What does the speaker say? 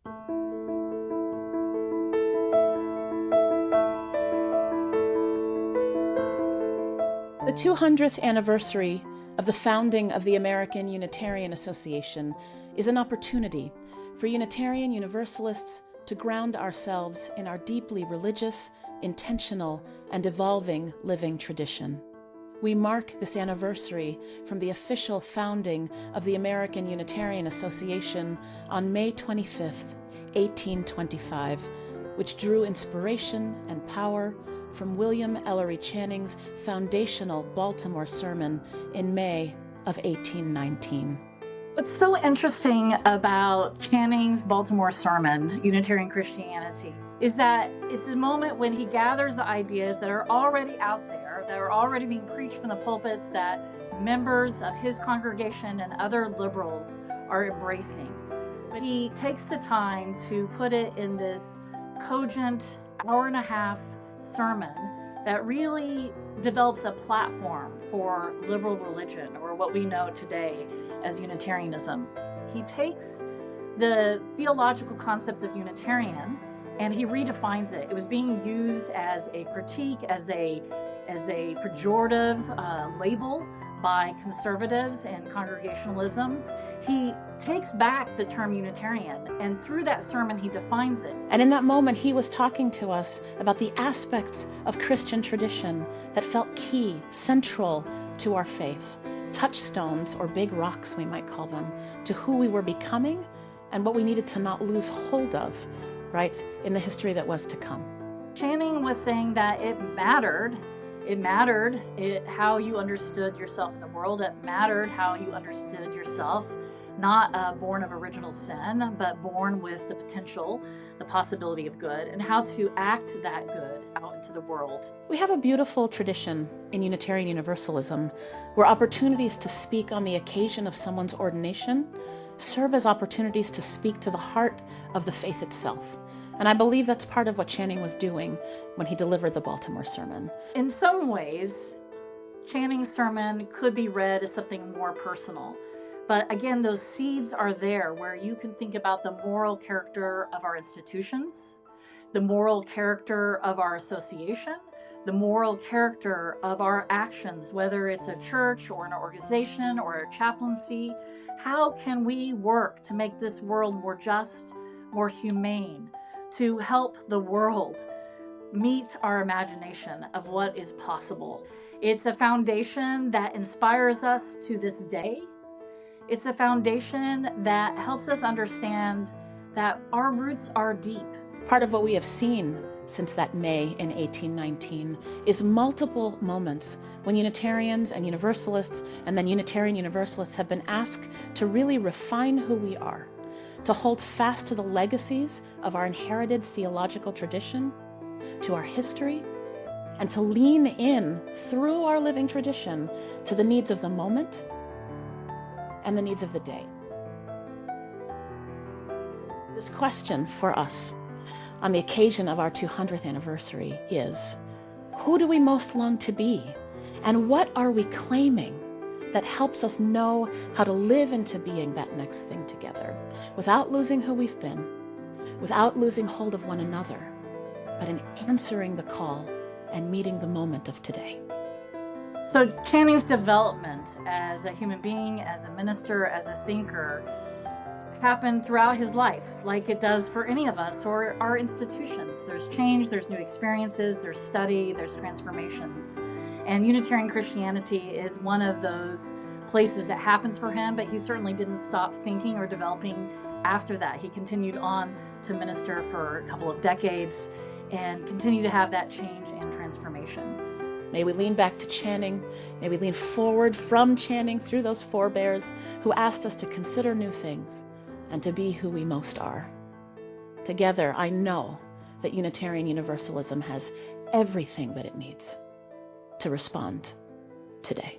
The 200th anniversary of the founding of the American Unitarian Association is an opportunity for Unitarian Universalists to ground ourselves in our deeply religious, intentional, and evolving living tradition. We mark this anniversary from the official founding of the American Unitarian Association on May 25th, 1825, which drew inspiration and power from William Ellery Channing's foundational Baltimore sermon in May of 1819. What's so interesting about Channing's Baltimore sermon, Unitarian Christianity, is that it's a moment when he gathers the ideas that are already out there, that are already being preached from the pulpits, that members of his congregation and other liberals are embracing. But he takes the time to put it in this cogent hour-and-a-half sermon that really develops a platform for liberal religion, or what we know today as Unitarianism. He takes the theological concept of Unitarian and he redefines it. It was being used as a critique, as a pejorative label by conservatives and Congregationalism. He takes back the term Unitarian, and through that sermon he defines it. And in that moment he was talking to us about the aspects of Christian tradition that felt key, central to our faith, touchstones, or big rocks we might call them, to who we were becoming and what we needed to not lose hold of, right, in the history that was to come. Channing was saying that it mattered how you understood yourself in the world. It mattered how you understood yourself, not born of original sin, but born with the potential, the possibility of good, and how to act that good out into the world. We have a beautiful tradition in Unitarian Universalism where opportunities to speak on the occasion of someone's ordination serve as opportunities to speak to the heart of the faith itself. And I believe that's part of what Channing was doing when he delivered the Baltimore sermon. In some ways, Channing's sermon could be read as something more personal. But again, those seeds are there where you can think about the moral character of our institutions, the moral character of our association, the moral character of our actions, whether it's a church or an organization or a chaplaincy. How can we work to make this world more just, more humane, to help the world meet our imagination of what is possible? It's a foundation that inspires us to this day. It's a foundation that helps us understand that our roots are deep. Part of what we have seen since that May in 1819 is multiple moments when Unitarians and Universalists and then Unitarian Universalists have been asked to really refine who we are, to hold fast to the legacies of our inherited theological tradition, to our history, and to lean in through our living tradition to the needs of the moment and the needs of the day. This question for us on the occasion of our 200th anniversary is, who do we most long to be? And what are we claiming that helps us know how to live into being that next thing together, without losing who we've been, without losing hold of one another, but in answering the call and meeting the moment of today? So Channing's development as a human being, as a minister, as a thinker, happened throughout his life, like it does for any of us or our institutions. There's change, there's new experiences, there's study, there's transformations. And Unitarian Christianity is one of those places that happens for him, but he certainly didn't stop thinking or developing after that. He continued on to minister for a couple of decades and continue to have that change and transformation. May we lean back to Channing. May we lean forward from Channing through those forebears who asked us to consider new things and to be who we most are. Together, I know that Unitarian Universalism has everything that it needs to respond today.